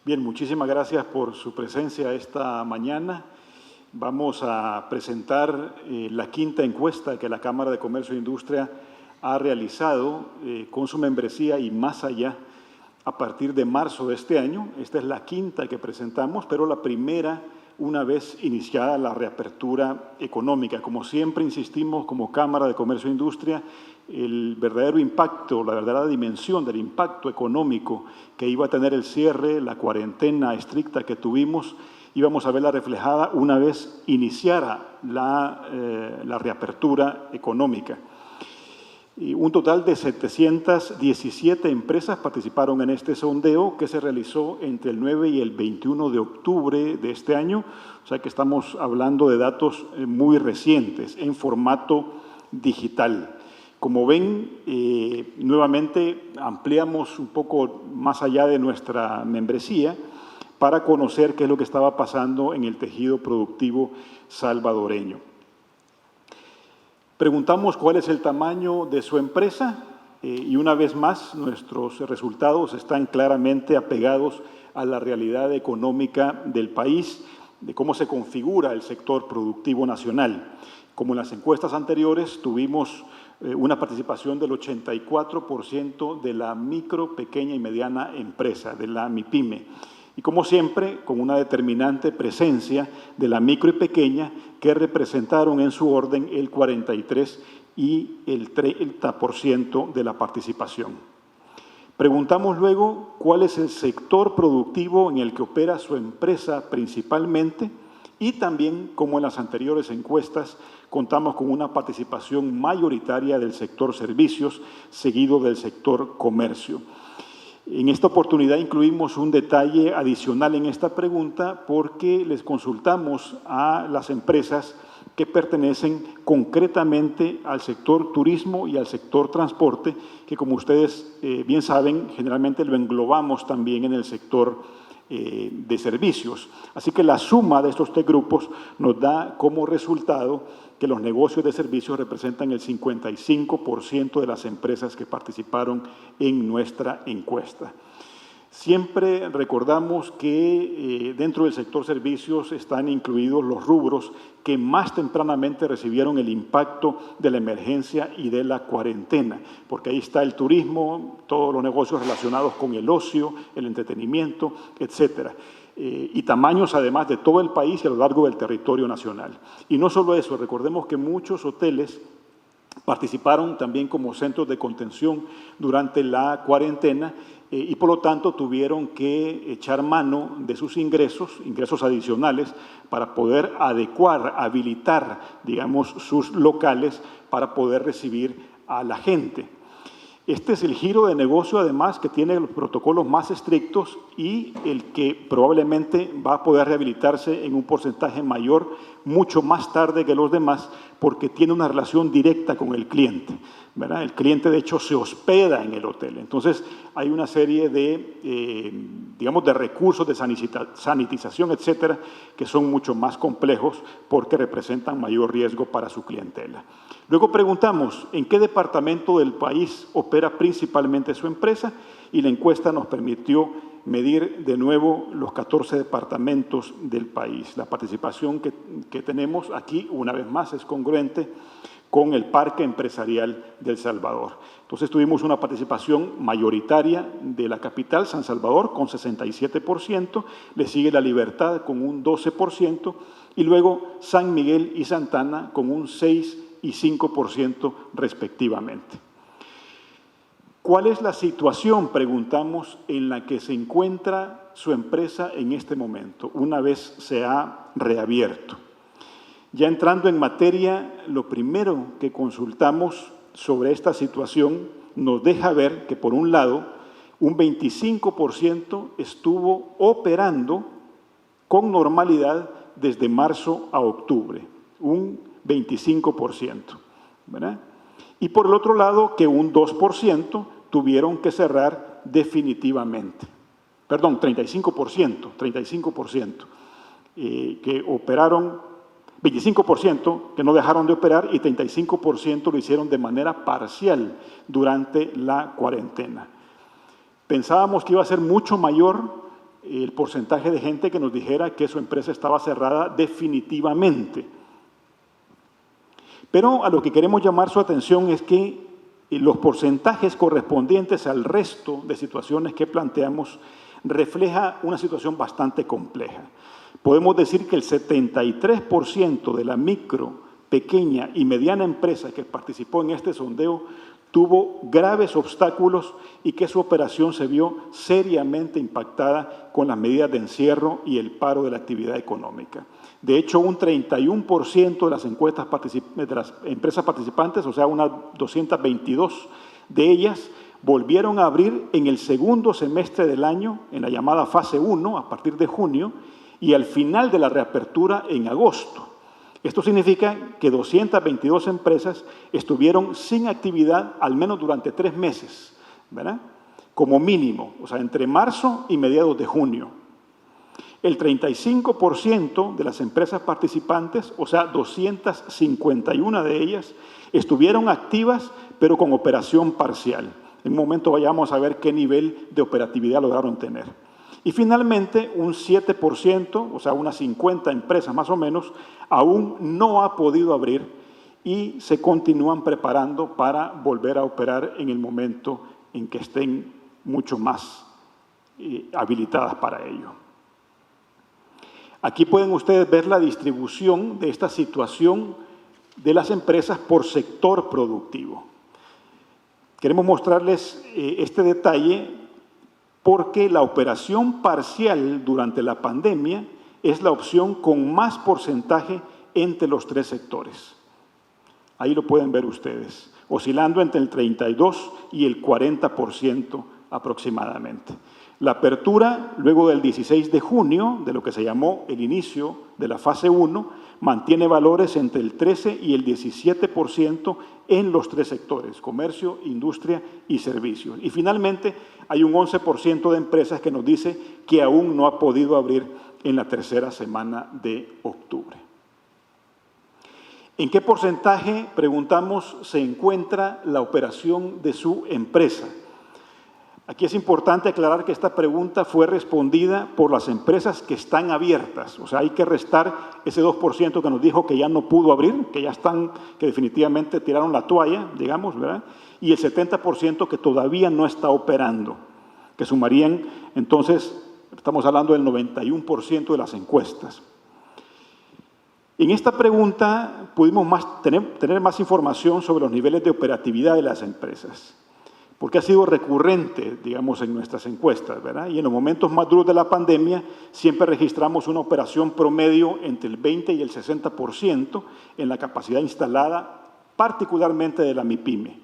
Bien, muchísimas gracias por su presencia esta mañana. Vamos a presentar la quinta encuesta que la Cámara de Comercio e Industria ha realizado con su membresía y más allá a partir de marzo de este año. Esta es la quinta que presentamos, pero la primera una vez iniciada la reapertura económica. Como siempre insistimos como Cámara de Comercio e Industria, el verdadero impacto, la verdadera dimensión del impacto económico que iba a tener el cierre, la cuarentena estricta que tuvimos, íbamos a verla reflejada una vez iniciara la reapertura económica. Y un total de 717 empresas participaron en este sondeo que se realizó entre el 9 y el 21 de octubre de este año, o sea que estamos hablando de datos muy recientes en formato digital. Como ven, nuevamente ampliamos un poco más allá de nuestra membresía para conocer qué es lo que estaba pasando en el tejido productivo salvadoreño. Preguntamos cuál es el tamaño de su empresa y una vez más nuestros resultados están claramente apegados a la realidad económica del país, de cómo se configura el sector productivo nacional. Como en las encuestas anteriores, tuvimos una participación del 84% de la micro, pequeña y mediana empresa, de la MIPYME. Y como siempre, con una determinante presencia de la micro y pequeña que representaron en su orden el 43% y el 30% de la participación. Preguntamos luego cuál es el sector productivo en el que opera su empresa principalmente y también, como en las anteriores encuestas, contamos con una participación mayoritaria del sector servicios, seguido del sector comercio. En esta oportunidad incluimos un detalle adicional en esta pregunta porque les consultamos a las empresas que pertenecen concretamente al sector turismo y al sector transporte, que como ustedes bien saben, generalmente lo englobamos también en el sector de servicios. Así que la suma de estos tres grupos nos da como resultado que los negocios de servicios representan el 55% de las empresas que participaron en nuestra encuesta. Siempre recordamos que dentro del sector servicios están incluidos los rubros que más tempranamente recibieron el impacto de la emergencia y de la cuarentena, porque ahí está el turismo, todos los negocios relacionados con el ocio, el entretenimiento, etcétera. Y tamaños además de todo el país y a lo largo del territorio nacional. Y no solo eso, recordemos que muchos hoteles participaron también como centros de contención durante la cuarentena y por lo tanto tuvieron que echar mano de sus ingresos adicionales para poder adecuar, habilitar, digamos, sus locales para poder recibir a la gente. Este es el giro de negocio, además, que tiene los protocolos más estrictos y el que probablemente va a poder rehabilitarse en un porcentaje mayor mucho más tarde que los demás porque tiene una relación directa con el cliente, ¿verdad? El cliente, de hecho, se hospeda en el hotel. Entonces, hay una serie de, digamos, de recursos de sanitización, etcétera, que son mucho más complejos porque representan mayor riesgo para su clientela. Luego preguntamos en qué departamento del país opera principalmente su empresa y la encuesta nos permitió medir de nuevo los 14 departamentos del país. La participación que tenemos aquí, una vez más, es congruente con el parque empresarial de El Salvador. Entonces tuvimos una participación mayoritaria de la capital, San Salvador, con 67%, le sigue La Libertad con un 12% y luego San Miguel y Santana con un 6% y 5% respectivamente. ¿Cuál es la situación, preguntamos, en la que se encuentra su empresa en este momento, una vez se ha reabierto? Ya entrando en materia, lo primero que consultamos sobre esta situación nos deja ver que, por un lado, un 25% estuvo operando con normalidad desde marzo a octubre, un 25%, ¿verdad? Y por el otro lado, que un 2% tuvieron que cerrar definitivamente. Perdón, 35%, que operaron, 25% que no dejaron de operar y 35% lo hicieron de manera parcial durante la cuarentena. Pensábamos que iba a ser mucho mayor el porcentaje de gente que nos dijera que su empresa estaba cerrada definitivamente. Pero a lo que queremos llamar su atención es que los porcentajes correspondientes al resto de situaciones que planteamos refleja una situación bastante compleja. Podemos decir que el 73% de la micro, pequeña y mediana empresa que participó en este sondeo tuvo graves obstáculos y que su operación se vio seriamente impactada con las medidas de encierro y el paro de la actividad económica. De hecho, un 31% de las empresas participantes, o sea, unas 222 de ellas, volvieron a abrir en el segundo semestre del año, en la llamada fase 1, a partir de junio, y al final de la reapertura en agosto. Esto significa que 222 empresas estuvieron sin actividad al menos durante 3 meses, ¿verdad? Como mínimo, o sea, entre marzo y mediados de junio. El 35% de las empresas participantes, o sea, 251 de ellas, estuvieron activas, pero con operación parcial. En un momento vayamos a ver qué nivel de operatividad lograron tener. Y finalmente, un 7%, o sea, unas 50 empresas más o menos, aún no ha podido abrir y se continúan preparando para volver a operar en el momento en que estén mucho más habilitadas para ello. Aquí pueden ustedes ver la distribución de esta situación de las empresas por sector productivo. Queremos mostrarles este detalle porque la operación parcial durante la pandemia es la opción con más porcentaje entre los 3 sectores. Ahí lo pueden ver ustedes, oscilando entre el 32 y el 40% aproximadamente. La apertura, luego del 16 de junio, de lo que se llamó el inicio de la fase 1, mantiene valores entre el 13 y el 17% en los 3 sectores, comercio, industria y servicios. Y finalmente, hay un 11% de empresas que nos dice que aún no ha podido abrir en la tercera semana de octubre. ¿En qué porcentaje, preguntamos, se encuentra la operación de su empresa? Aquí es importante aclarar que esta pregunta fue respondida por las empresas que están abiertas. O sea, hay que restar ese 2% que nos dijo que ya no pudo abrir, que ya están, que definitivamente tiraron la toalla, digamos, ¿verdad? Y el 70% que todavía no está operando, que sumarían, entonces, estamos hablando del 91% de las encuestas. En esta pregunta pudimos tener más información sobre los niveles de operatividad de las empresas, porque ha sido recurrente, digamos, en nuestras encuestas, ¿verdad? Y en los momentos más duros de la pandemia siempre registramos una operación promedio entre el 20 y el 60% en la capacidad instalada, particularmente de la MIPYME.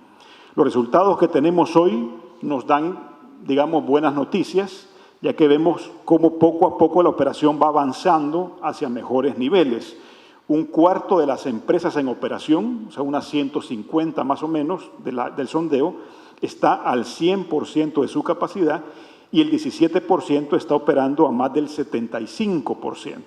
Los resultados que tenemos hoy nos dan, digamos, buenas noticias, ya que vemos cómo poco a poco la operación va avanzando hacia mejores niveles. Un cuarto de las empresas en operación, o sea, unas 150 más o menos del sondeo, está al 100% de su capacidad y el 17% está operando a más del 75%.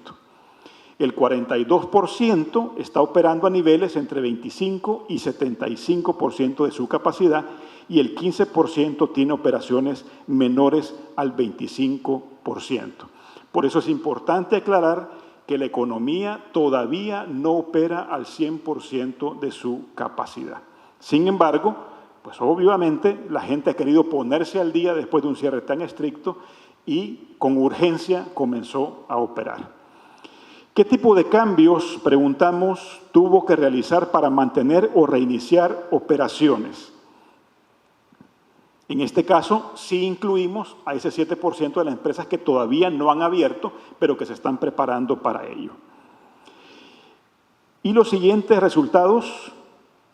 El 42% está operando a niveles entre 25 y 75% de su capacidad y el 15% tiene operaciones menores al 25%. Por eso es importante aclarar que la economía todavía no opera al 100% de su capacidad. Sin embargo, pues obviamente la gente ha querido ponerse al día después de un cierre tan estricto y con urgencia comenzó a operar. ¿Qué tipo de cambios, preguntamos, tuvo que realizar para mantener o reiniciar operaciones? En este caso, sí incluimos a ese 7% de las empresas que todavía no han abierto, pero que se están preparando para ello. Y los siguientes resultados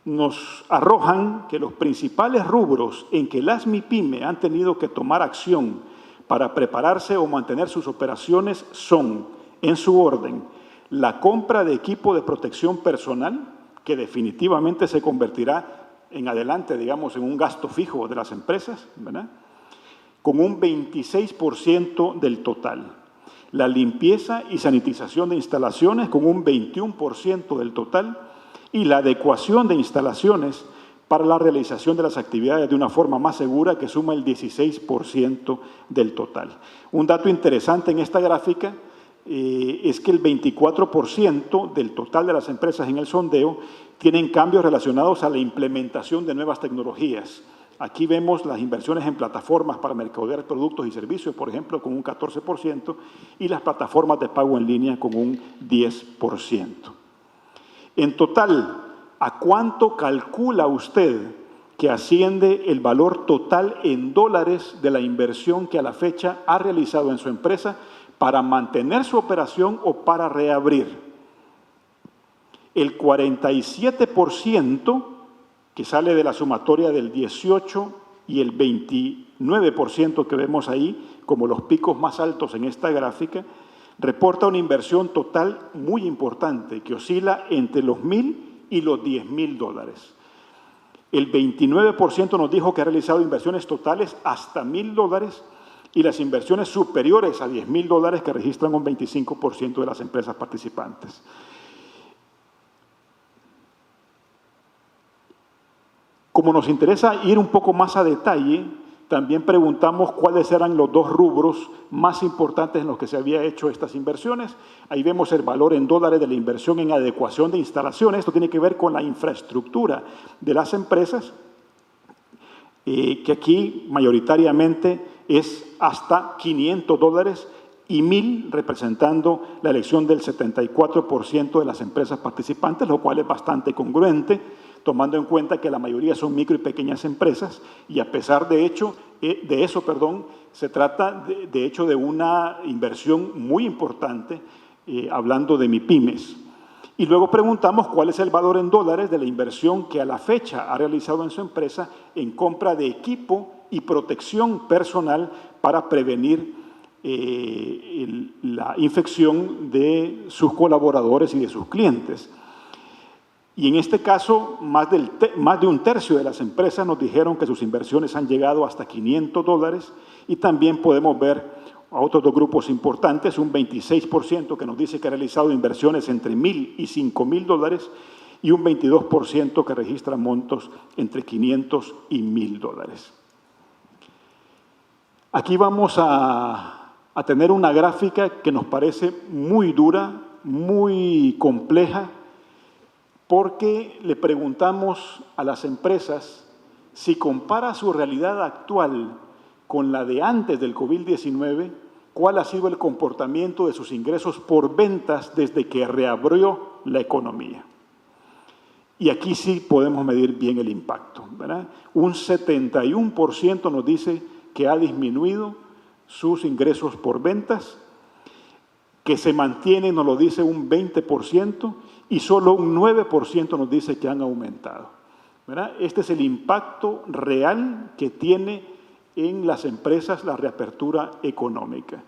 nos arrojan que los principales rubros en que las MIPYME han tenido que tomar acción para prepararse o mantener sus operaciones son, en su orden, la compra de equipo de protección personal, que definitivamente se convertirá en adelante, digamos, en un gasto fijo de las empresas, ¿verdad? Con un 26% del total. La limpieza y sanitización de instalaciones con un 21% del total y la adecuación de instalaciones para la realización de las actividades de una forma más segura, que suma el 16% del total. Un dato interesante en esta gráfica es que el 24% del total de las empresas en el sondeo tienen cambios relacionados a la implementación de nuevas tecnologías. Aquí vemos las inversiones en plataformas para mercadear productos y servicios, por ejemplo, con un 14%, y las plataformas de pago en línea con un 10%. En total, ¿a cuánto calcula usted que asciende el valor total en dólares de la inversión que a la fecha ha realizado en su empresa para mantener su operación o para reabrir? El 47%, que sale de la sumatoria del 18% y el 29% que vemos ahí, como los picos más altos en esta gráfica, reporta una inversión total muy importante, que oscila entre los $1,000 y los $10,000. El 29% nos dijo que ha realizado inversiones totales hasta $1,000 y las inversiones superiores a $10,000, que registran un 25% de las empresas participantes. Como nos interesa ir un poco más a detalle, también preguntamos cuáles eran los dos rubros más importantes en los que se había hecho estas inversiones. Ahí vemos el valor en dólares de la inversión en adecuación de instalaciones. Esto tiene que ver con la infraestructura de las empresas, que aquí mayoritariamente es hasta $500 y $1,000, representando la elección del 74% de las empresas participantes, lo cual es bastante congruente, tomando en cuenta que la mayoría son micro y pequeñas empresas, y a pesar de eso, se trata de hecho de una inversión muy importante, hablando de MIPYMES. Y luego preguntamos cuál es el valor en dólares de la inversión que a la fecha ha realizado en su empresa en compra de equipo y protección personal para prevenir la infección de sus colaboradores y de sus clientes. Y en este caso, más de un tercio de las empresas nos dijeron que sus inversiones han llegado hasta $500, y también podemos ver a otros dos grupos importantes, un 26% que nos dice que ha realizado inversiones entre $1,000 y $5,000, y un 22% que registra montos entre $500 y $1,000. Aquí vamos a tener una gráfica que nos parece muy dura, muy compleja, porque le preguntamos a las empresas si compara su realidad actual con la de antes del COVID-19, cuál ha sido el comportamiento de sus ingresos por ventas desde que reabrió la economía. Y aquí sí podemos medir bien el impacto, ¿verdad? Un 71% nos dice que ha disminuido sus ingresos por ventas, que se mantiene, nos lo dice un 20%, y solo un 9% nos dice que han aumentado, ¿verdad? Este es el impacto real que tiene en las empresas la reapertura económica.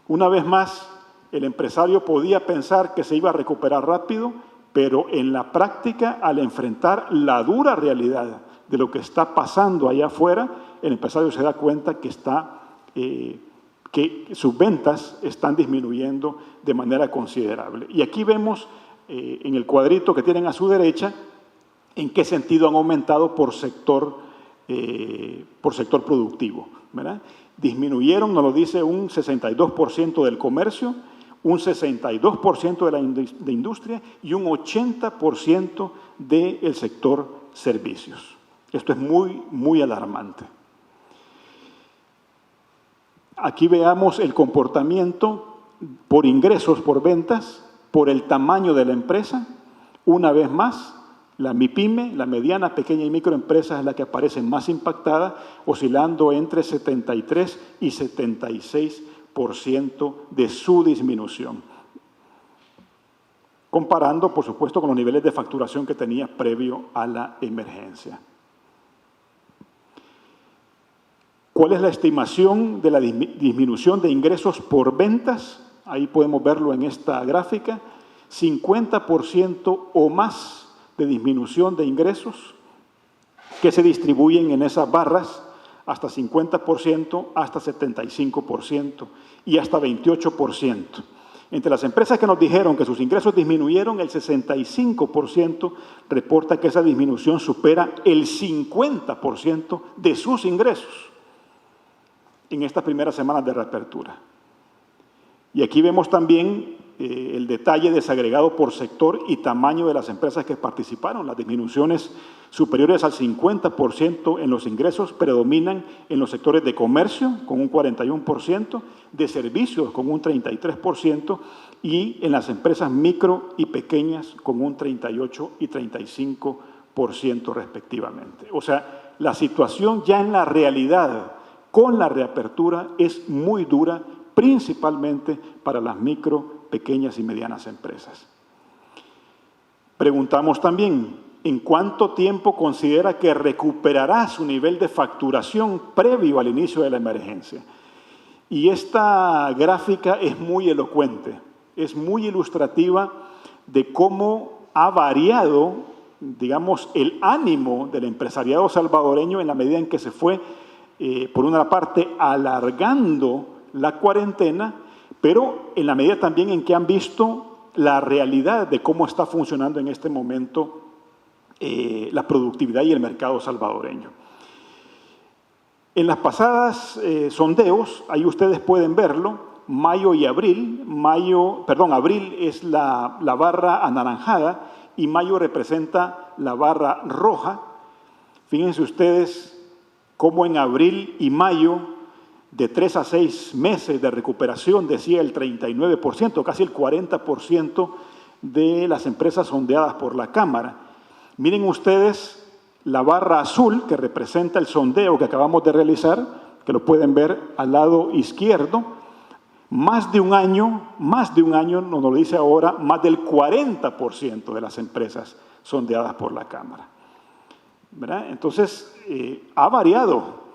Una vez más, el empresario podía pensar que se iba a recuperar rápido, pero en la práctica, al enfrentar la dura realidad de lo que está pasando allá afuera, el empresario se da cuenta que sus ventas están disminuyendo de manera considerable. Y aquí vemos en el cuadrito que tienen a su derecha en qué sentido han aumentado por sector productivo, ¿verdad? Disminuyeron, nos lo dice, un 62% del comercio, un 62% de la industria y un 80% del sector servicios. Esto es muy, muy alarmante. Aquí veamos el comportamiento por ingresos, por ventas, por el tamaño de la empresa. Una vez más, la MIPYME, la mediana, pequeña y microempresa, es la que aparece más impactada, oscilando entre 73 y 76% de su disminución, comparando, por supuesto, con los niveles de facturación que tenía previo a la emergencia. ¿Cuál es la estimación de la disminución de ingresos por ventas? Ahí podemos verlo en esta gráfica. 50% o más de disminución de ingresos que se distribuyen en esas barras, hasta 50%, hasta 75% y hasta 28%. Entre las empresas que nos dijeron que sus ingresos disminuyeron, el 65% reporta que esa disminución supera el 50% de sus ingresos en estas primeras semanas de reapertura. Y aquí vemos también el detalle desagregado por sector y tamaño de las empresas que participaron. Las disminuciones superiores al 50% en los ingresos predominan en los sectores de comercio, con un 41%, de servicios, con un 33%, y en las empresas micro y pequeñas, con un 38% y 35% respectivamente. O sea, la situación ya en la realidad, con la reapertura, es muy dura, principalmente para las micro, pequeñas y medianas empresas. Preguntamos también, ¿en cuánto tiempo considera que recuperará su nivel de facturación previo al inicio de la emergencia? Y esta gráfica es muy elocuente, es muy ilustrativa de cómo ha variado, digamos, el ánimo del empresariado salvadoreño en la medida en que se fue, por una parte, alargando la cuarentena, pero en la medida también en que han visto la realidad de cómo está funcionando en este momento la productividad y el mercado salvadoreño. En las pasadas sondeos, ahí ustedes pueden verlo, mayo y abril, abril es la barra anaranjada y mayo representa la barra roja. Fíjense ustedes cómo en abril y mayo, de 3 a 6 meses de recuperación, decía el 39%, casi el 40% de las empresas sondeadas por la Cámara. Miren ustedes la barra azul que representa el sondeo que acabamos de realizar, que lo pueden ver al lado izquierdo. Más de un año, nos lo dice ahora, más del 40% de las empresas sondeadas por la Cámara. ¿Verdad? Entonces, ha variado.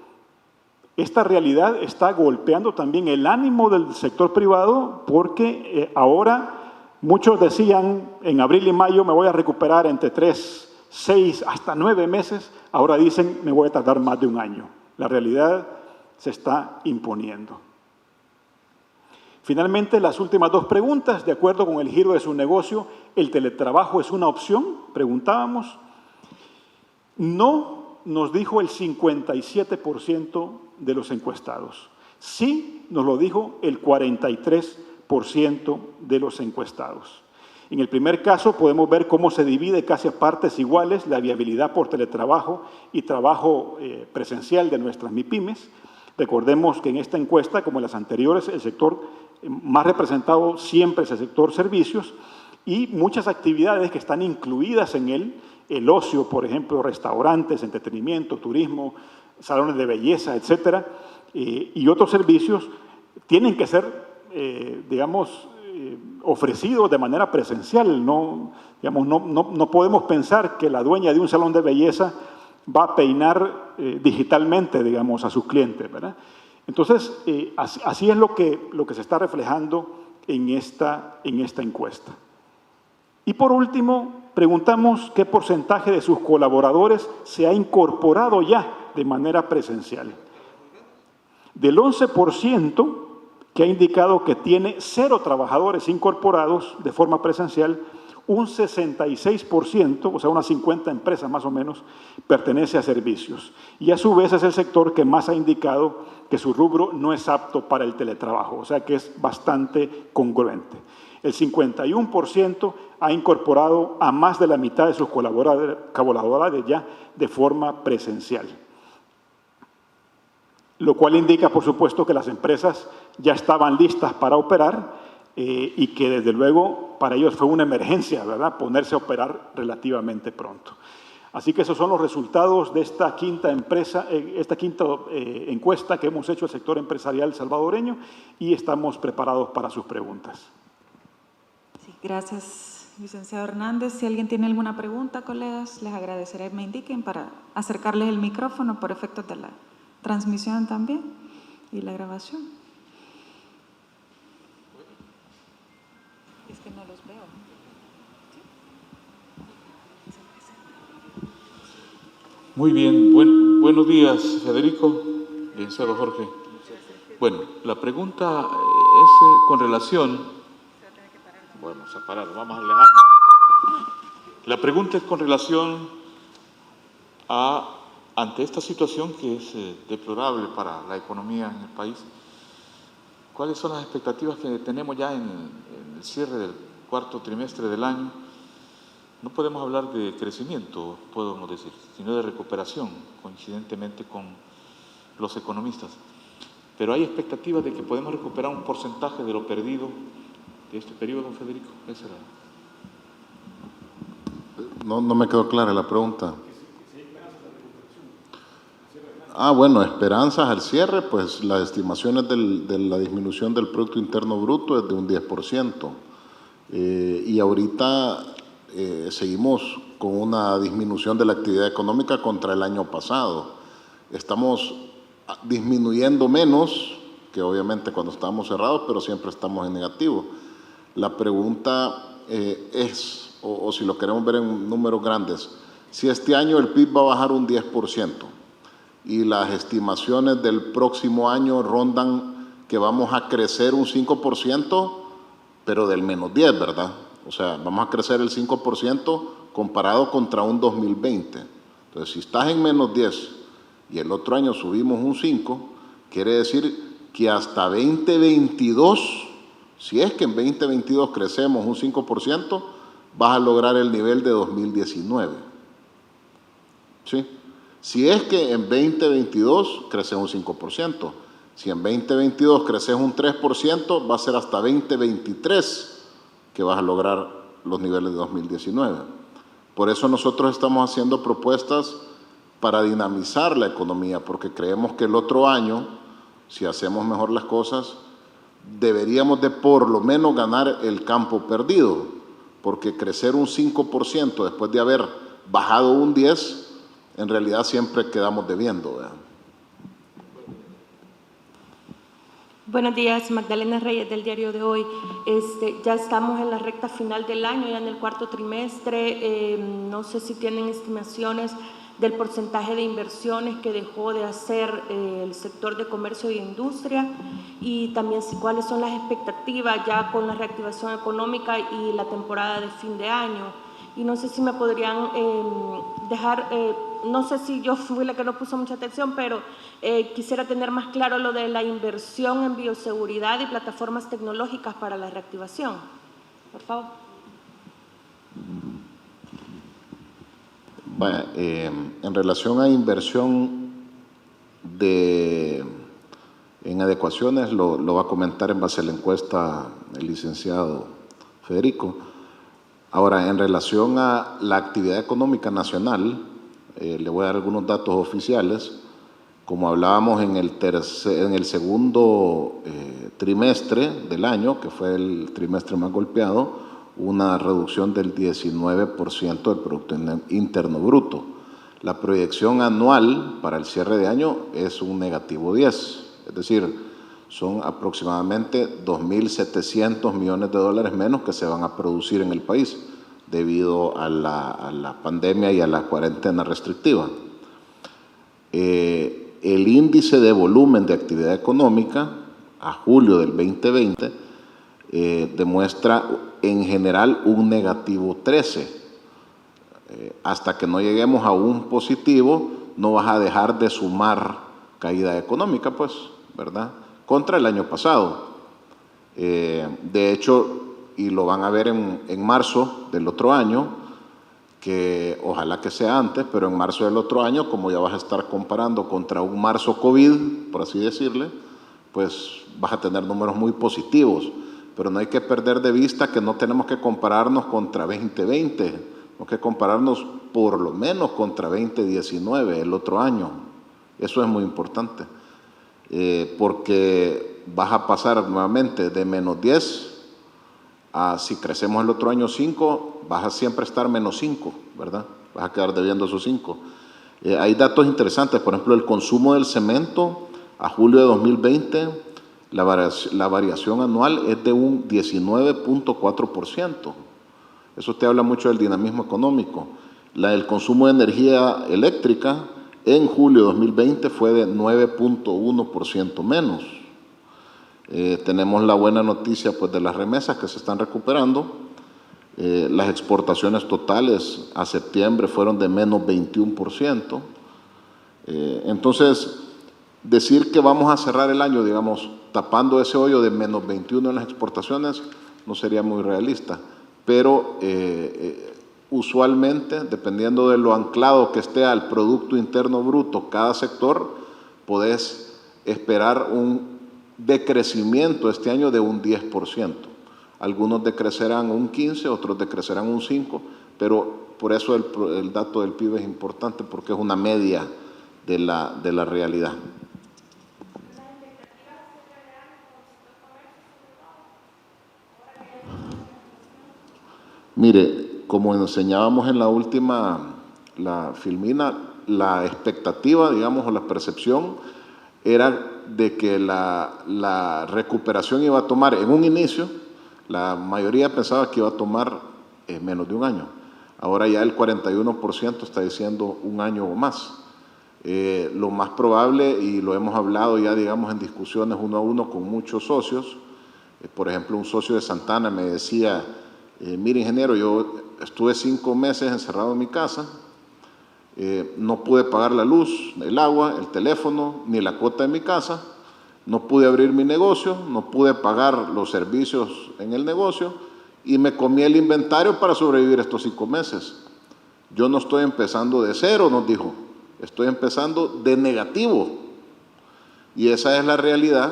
Esta realidad está golpeando también el ánimo del sector privado porque ahora muchos decían en abril y mayo me voy a recuperar entre 3, 6, hasta 9 meses. Ahora dicen me voy a tardar más de un año. La realidad se está imponiendo. Finalmente, las últimas 2 preguntas. De acuerdo con el giro de su negocio, ¿el teletrabajo es una opción? Preguntábamos. No, nos dijo el 57% de los encuestados. Sí, nos lo dijo el 43% de los encuestados. En el primer caso podemos ver cómo se divide casi a partes iguales la viabilidad por teletrabajo y trabajo presencial de nuestras MIPYMES. Recordemos que en esta encuesta, como en las anteriores, el sector más representado siempre es el sector servicios y muchas actividades que están incluidas en él, el ocio, por ejemplo, restaurantes, entretenimiento, turismo, salones de belleza, etcétera, y otros servicios tienen que ser, ofrecidos de manera presencial. No podemos pensar que la dueña de un salón de belleza va a peinar digitalmente, digamos, a sus clientes, ¿verdad? Entonces, así es lo que se está reflejando en esta encuesta. Y por último, preguntamos qué porcentaje de sus colaboradores se ha incorporado ya de manera presencial. Del 11% que ha indicado que tiene 0 trabajadores incorporados de forma presencial, un 66%, o sea, unas 50 empresas más o menos, pertenece a servicios. Y a su vez es el sector que más ha indicado que su rubro no es apto para el teletrabajo, o sea que es bastante congruente. El 51% ha incorporado a más de la mitad de sus colaboradores ya de forma presencial. Lo cual indica, por supuesto, que las empresas ya estaban listas para operar y que, desde luego, para ellos fue una emergencia, ¿verdad?, ponerse a operar relativamente pronto. Así que esos son los resultados de esta quinta encuesta que hemos hecho al sector empresarial salvadoreño y estamos preparados para sus preguntas. Sí, gracias, licenciado Hernández. Si alguien tiene alguna pregunta, colegas, les agradeceré que me indiquen para acercarles el micrófono por efectos de la transmisión también y la grabación. Es que no los veo. Muy bien, buenos días, Federico, licenciado Jorge. Bueno, la pregunta es con relación Bueno, separado, vamos a alejarnos. La pregunta es con relación ante esta situación que es deplorable para la economía en el país, ¿cuáles son las expectativas que tenemos ya en el cierre del cuarto trimestre del año? No podemos hablar de crecimiento, podemos decir, sino de recuperación, coincidentemente con los economistas. Pero hay expectativas de que podemos recuperar un porcentaje de lo perdido de este periodo, don Federico. Esa era. No me quedó clara la pregunta. Bueno, esperanzas al cierre, pues las estimaciones de la disminución del Producto Interno Bruto es de un 10%. Y ahorita seguimos con una disminución de la actividad económica contra el año pasado. Estamos disminuyendo menos que obviamente cuando estábamos cerrados, pero siempre estamos en negativo. La pregunta es, o si lo queremos ver en números grandes, si este año el PIB va a bajar un 10% y las estimaciones del próximo año rondan que vamos a crecer un 5%, pero del menos 10, ¿verdad? O sea, vamos a crecer el 5% comparado contra un 2020. Entonces, si estás en menos 10 y el otro año subimos un 5, quiere decir que hasta 2022, si es que en 2022 crecemos un 5%, vas a lograr el nivel de 2019. ¿Sí? Si es que en 2022 creces un 5%, si en 2022 creces un 3%, va a ser hasta 2023 que vas a lograr los niveles de 2019. Por eso nosotros estamos haciendo propuestas para dinamizar la economía, porque creemos que el otro año, si hacemos mejor las cosas, deberíamos de por lo menos ganar el campo perdido, porque crecer un 5% después de haber bajado un 10%, en realidad siempre quedamos debiendo, ¿verdad? Buenos días, Magdalena Reyes del Diario de Hoy. Ya estamos en la recta final del año, ya en el cuarto trimestre. No sé si tienen estimaciones del porcentaje de inversiones que dejó de hacer el sector de comercio e industria, y también cuáles son las expectativas ya con la reactivación económica y la temporada de fin de año. Y no sé si me podrían dejar, no sé si yo fui la que no puso mucha atención, pero quisiera tener más claro lo de la inversión en bioseguridad y plataformas tecnológicas para la reactivación. Por favor. Bueno, en relación a inversión en adecuaciones, lo va a comentar en base a la encuesta el licenciado Federico. Ahora, en relación a la actividad económica nacional, le voy a dar algunos datos oficiales. Como hablábamos en el segundo trimestre del año, que fue el trimestre más golpeado, una reducción del 19% del Producto Interno Bruto. La proyección anual para el cierre de año es un negativo 10, es decir, son aproximadamente 2.700 millones de dólares menos que se van a producir en el país debido a la pandemia y a la cuarentena restrictiva. El índice de volumen de actividad económica a julio del 2020 demuestra en general un negativo 13. Hasta que no lleguemos a un positivo, no vas a dejar de sumar caída económica, pues, ¿verdad?, contra el año pasado. De hecho, y lo van a ver en marzo del otro año, que ojalá que sea antes, pero en marzo del otro año, como ya vas a estar comparando contra un marzo COVID, por así decirle, pues vas a tener números muy positivos. Pero no hay que perder de vista que no tenemos que compararnos contra 2020, tenemos que compararnos por lo menos contra 2019, el otro año. Eso es muy importante, porque vas a pasar nuevamente de menos 10 a, si crecemos el otro año 5, vas a siempre estar menos 5, ¿verdad? Vas a quedar debiendo esos 5. Hay datos interesantes, por ejemplo, el consumo del cemento a julio de 2020, la variación anual es de un 19.4%. Eso te habla mucho del dinamismo económico. El consumo de energía eléctrica en julio de 2020 fue de 9.1% menos. Tenemos la buena noticia pues, de las remesas que se están recuperando. Las exportaciones totales a septiembre fueron de menos 21%. Entonces, decir que vamos a cerrar el año, digamos, tapando ese hoyo de menos 21 en las exportaciones, no sería muy realista. Pero usualmente, dependiendo de lo anclado que esté al Producto Interno Bruto cada sector, podés esperar un decrecimiento este año de un 10%. Algunos decrecerán un 15%, otros decrecerán un 5%, pero por eso el dato del PIB es importante, porque es una media de la realidad. Mire, como enseñábamos en la última, la filmina, la expectativa, digamos, o la percepción era de que la recuperación iba a tomar, en un inicio, la mayoría pensaba que iba a tomar menos de un año. Ahora ya el 41% está diciendo un año o más. Lo más probable, y lo hemos hablado ya, digamos, en discusiones uno a uno con muchos socios, por ejemplo, un socio de Santana me decía, mire, ingeniero, yo estuve 5 meses encerrado en mi casa, no pude pagar la luz, el agua, el teléfono, ni la cuota de mi casa, no pude abrir mi negocio, no pude pagar los servicios en el negocio y me comí el inventario para sobrevivir estos 5 meses. Yo no estoy empezando de cero, nos dijo, estoy empezando de negativo. Y esa es la realidad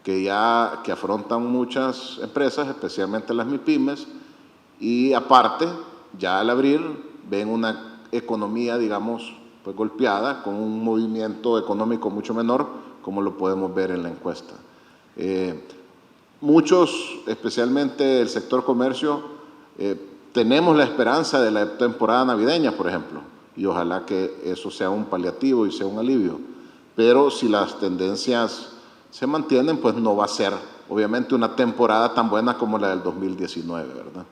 que afrontan muchas empresas, especialmente las MIPYMES, y aparte, ya al abrir, ven una economía, digamos, pues golpeada, con un movimiento económico mucho menor, como lo podemos ver en la encuesta. Muchos, especialmente el sector comercio, tenemos la esperanza de la temporada navideña, por ejemplo, y ojalá que eso sea un paliativo y sea un alivio. Pero si las tendencias se mantienen, pues no va a ser, obviamente, una temporada tan buena como la del 2019, ¿verdad?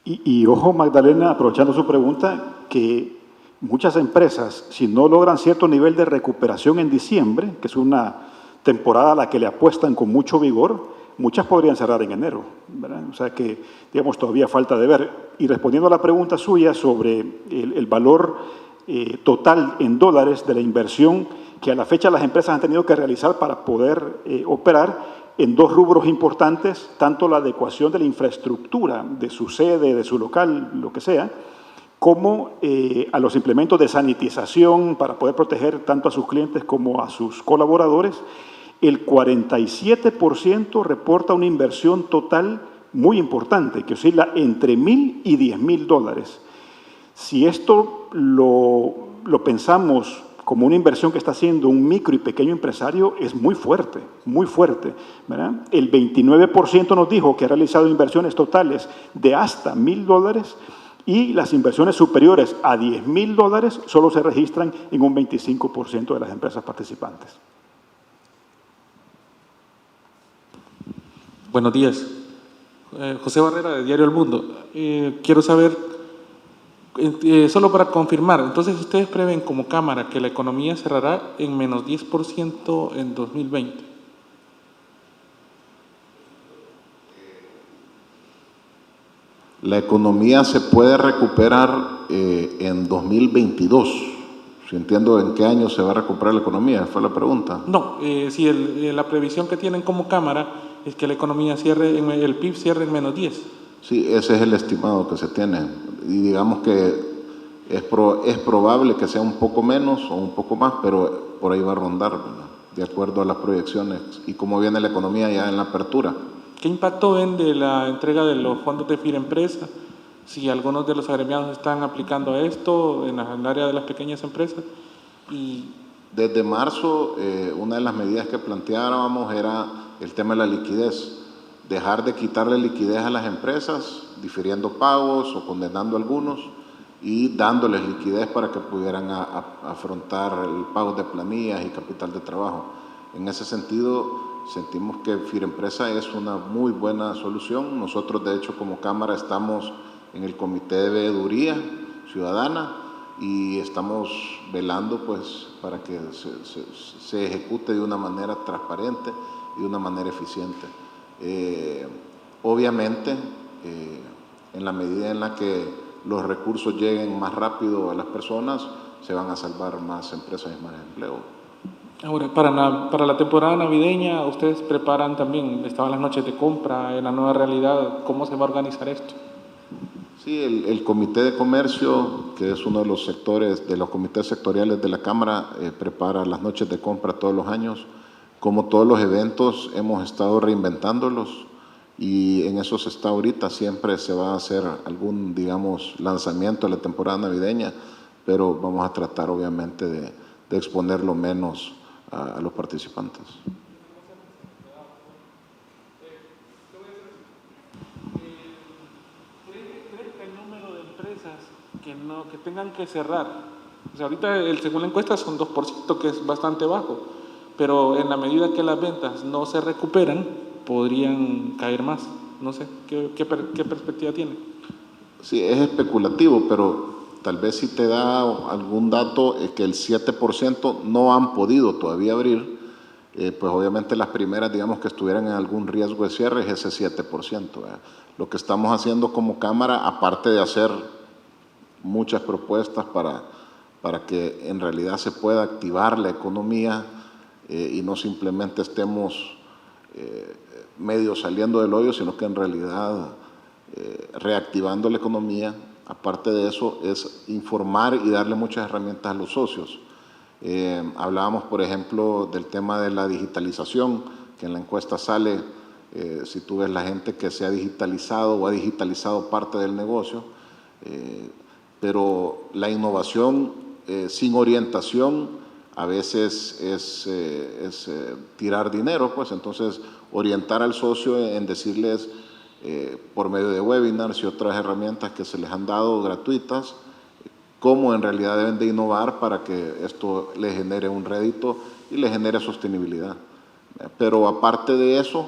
Y ojo, Magdalena, aprovechando su pregunta, que muchas empresas, si no logran cierto nivel de recuperación en diciembre, que es una temporada a la que le apuestan con mucho vigor, muchas podrían cerrar en enero, ¿verdad? O sea que, digamos, todavía falta de ver. Y respondiendo a la pregunta suya sobre el valor total en dólares de la inversión que a la fecha las empresas han tenido que realizar para poder operar, en 2 rubros importantes, tanto la adecuación de la infraestructura de su sede, de su local, lo que sea, como a los implementos de sanitización para poder proteger tanto a sus clientes como a sus colaboradores. El 47% reporta una inversión total muy importante, que oscila entre $1,000 y $10,000. Si esto lo pensamos como una inversión que está haciendo un micro y pequeño empresario, es muy fuerte, ¿verdad? El 29% nos dijo que ha realizado inversiones totales de hasta $1,000 y las inversiones superiores a $10,000 solo se registran en un 25% de las empresas participantes. Buenos días. José Barrera, de Diario El Mundo. Quiero saber, solo para confirmar, entonces ustedes prevén como Cámara que la economía cerrará en menos 10% en 2020. La economía se puede recuperar en 2022. Si entiendo en qué año se va a recuperar la economía, fue la pregunta. No, si la previsión que tienen como Cámara es que la economía cierre, el PIB cierre en menos 10. Sí, ese es el estimado que se tiene. Y digamos que es probable que sea un poco menos o un poco más, pero por ahí va a rondar, ¿verdad? De acuerdo a las proyecciones y cómo viene la economía ya en la apertura. ¿Qué impacto ven de la entrega de los fondos de FIREMPRESA? Si algunos de los agremiados están aplicando esto en el área de las pequeñas empresas. Desde marzo, una de las medidas que planteábamos era el tema de la liquidez. Dejar de quitarle liquidez a las empresas, difiriendo pagos o condenando algunos y dándoles liquidez para que pudieran afrontar el pago de planillas y capital de trabajo. En ese sentido, sentimos que FIREMPRESA es una muy buena solución. Nosotros, de hecho, como Cámara estamos en el Comité de Veeduría Ciudadana y estamos velando pues para que se ejecute de una manera transparente y de una manera eficiente. Obviamente, en la medida en la que los recursos lleguen más rápido a las personas, se van a salvar más empresas y más empleo. Ahora, para la temporada navideña, ¿ustedes preparan también, estaban las noches de compra en la nueva realidad? ¿Cómo se va a organizar esto? Sí, el Comité de Comercio, que es uno de los sectores, de los comités sectoriales de la Cámara, prepara las noches de compra todos los años. Como todos los eventos, hemos estado reinventándolos y en eso se está ahorita. Siempre se va a hacer algún, digamos, lanzamiento de la temporada navideña, pero vamos a tratar obviamente de exponerlo menos a los participantes. ¿Crees que el número de empresas que tengan que cerrar? O sea, ahorita según la encuesta son 2%, que es bastante bajo, pero en la medida que las ventas no se recuperan, podrían caer más. No sé, ¿qué perspectiva tiene? Sí, es especulativo, pero tal vez si te da algún dato que el 7% no han podido todavía abrir, pues obviamente las primeras, digamos, que estuvieran en algún riesgo de cierre es ese 7%. Lo que estamos haciendo como Cámara, aparte de hacer muchas propuestas para que en realidad se pueda activar la economía y no simplemente estemos medio saliendo del hoyo, sino que en realidad reactivando la economía. Aparte de eso, es informar y darle muchas herramientas a los socios. Hablábamos, por ejemplo, del tema de la digitalización, que en la encuesta sale, si tú ves la gente que se ha digitalizado o ha digitalizado parte del negocio, pero la innovación sin orientación a veces es tirar dinero, pues entonces orientar al socio en decirles por medio de webinars y otras herramientas que se les han dado gratuitas, cómo en realidad deben de innovar para que esto les genere un rédito y les genere sostenibilidad. Pero aparte de eso,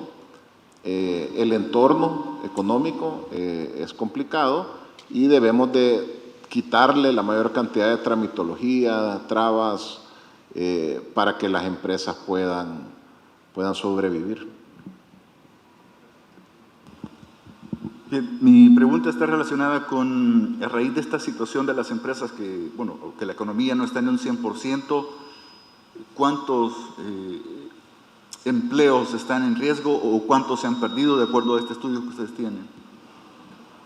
el entorno económico es complicado y debemos de quitarle la mayor cantidad de tramitología, trabas, para que las empresas puedan sobrevivir. Bien, mi pregunta está relacionada con, a raíz de esta situación de las empresas que, bueno, que la economía no está en un 100%, ¿cuántos empleos están en riesgo o cuántos se han perdido de acuerdo a este estudio que ustedes tienen?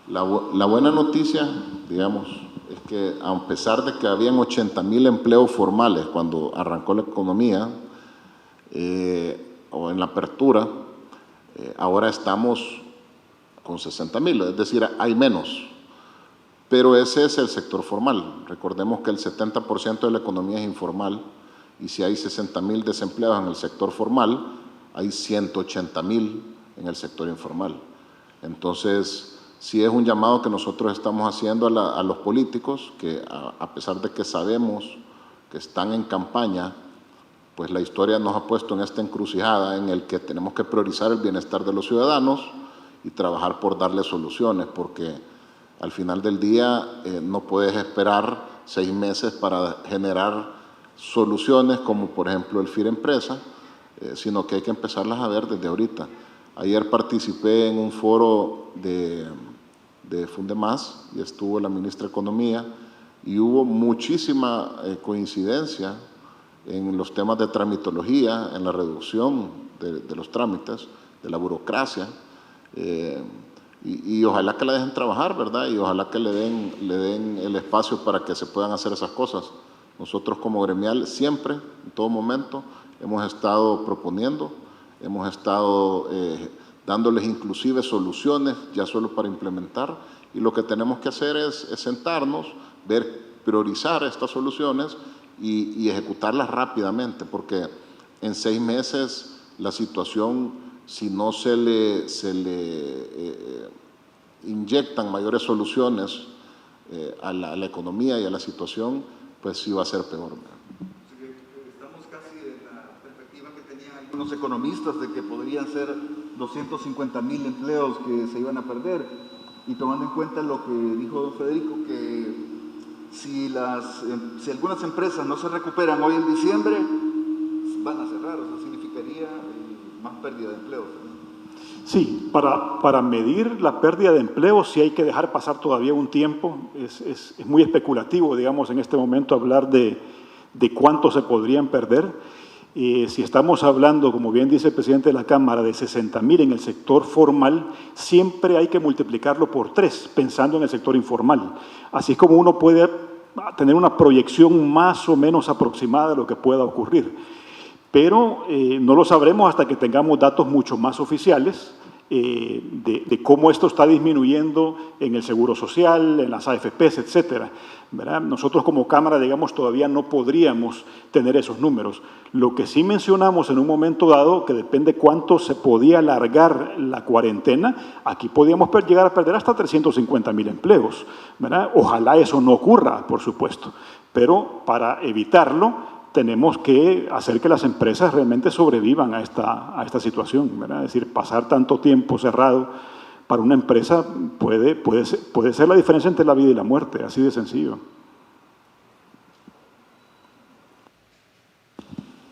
La buena noticia, digamos, es que a pesar de que habían 80,000 empleos formales cuando arrancó la economía o en la apertura, ahora estamos con 60,000, es decir, hay menos. Pero ese es el sector formal. Recordemos que el 70% de la economía es informal y si hay 60,000 desempleados en el sector formal, hay 180,000 en el sector informal. Entonces, sí es un llamado que nosotros estamos haciendo a los políticos, que a pesar de que sabemos que están en campaña, pues la historia nos ha puesto en esta encrucijada en el que tenemos que priorizar el bienestar de los ciudadanos y trabajar por darles soluciones, porque al final del día no puedes esperar 6 meses para generar soluciones como por ejemplo el FIRE Empresa, sino que hay que empezarlas a ver desde ahorita. Ayer participé en un foro de Fundemás y estuvo la ministra de Economía y hubo muchísima coincidencia en los temas de tramitología, en la reducción de los trámites, de la burocracia, y ojalá que la dejen trabajar, ¿verdad? Y ojalá que le den el espacio para que se puedan hacer esas cosas. Nosotros como gremial siempre, en todo momento, hemos estado proponiendo, hemos estado dándoles inclusive soluciones ya solo para implementar, y lo que tenemos que hacer es sentarnos, priorizar estas soluciones y ejecutarlas rápidamente, porque en 6 meses la situación, si no se le inyectan mayores soluciones a la economía y a la situación, pues sí va a ser peor. Estamos casi en la perspectiva que tenían algunos economistas de que podrían ser 250,000 empleos que se iban a perder, y tomando en cuenta lo que dijo don Federico, que si algunas empresas no se recuperan hoy en diciembre, van a cerrar, o sea, significaría más pérdida de empleos. Sí, para medir la pérdida de empleo sí hay que dejar pasar todavía un tiempo. Es muy especulativo, digamos, en este momento hablar de cuánto se podrían perder. Si estamos hablando, como bien dice el presidente de la Cámara, de 60.000 en el sector formal, siempre hay que multiplicarlo por 3, pensando en el sector informal. Así es como uno puede tener una proyección más o menos aproximada de lo que pueda ocurrir. Pero no lo sabremos hasta que tengamos datos mucho más oficiales de cómo esto está disminuyendo en el Seguro Social, en las AFPs, etcétera, ¿verdad? Nosotros como Cámara, digamos, todavía no podríamos tener esos números. Lo que sí mencionamos en un momento dado, que depende cuánto se podía alargar la cuarentena, aquí podíamos llegar a perder hasta 350.000 empleos, ¿verdad? Ojalá eso no ocurra, por supuesto, pero para evitarlo, tenemos que hacer que las empresas realmente sobrevivan a esta situación, ¿verdad? Es decir, pasar tanto tiempo cerrado para una empresa puede ser la diferencia entre la vida y la muerte, así de sencillo.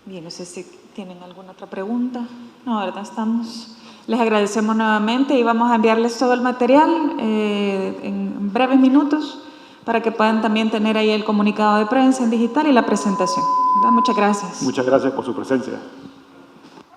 Bien, no sé si tienen alguna otra pregunta. No, ¿verdad? Les agradecemos nuevamente y vamos a enviarles todo el material en breves minutos para que puedan también tener ahí el comunicado de prensa en digital y la presentación, ¿verdad? Muchas gracias. Muchas gracias por su presencia.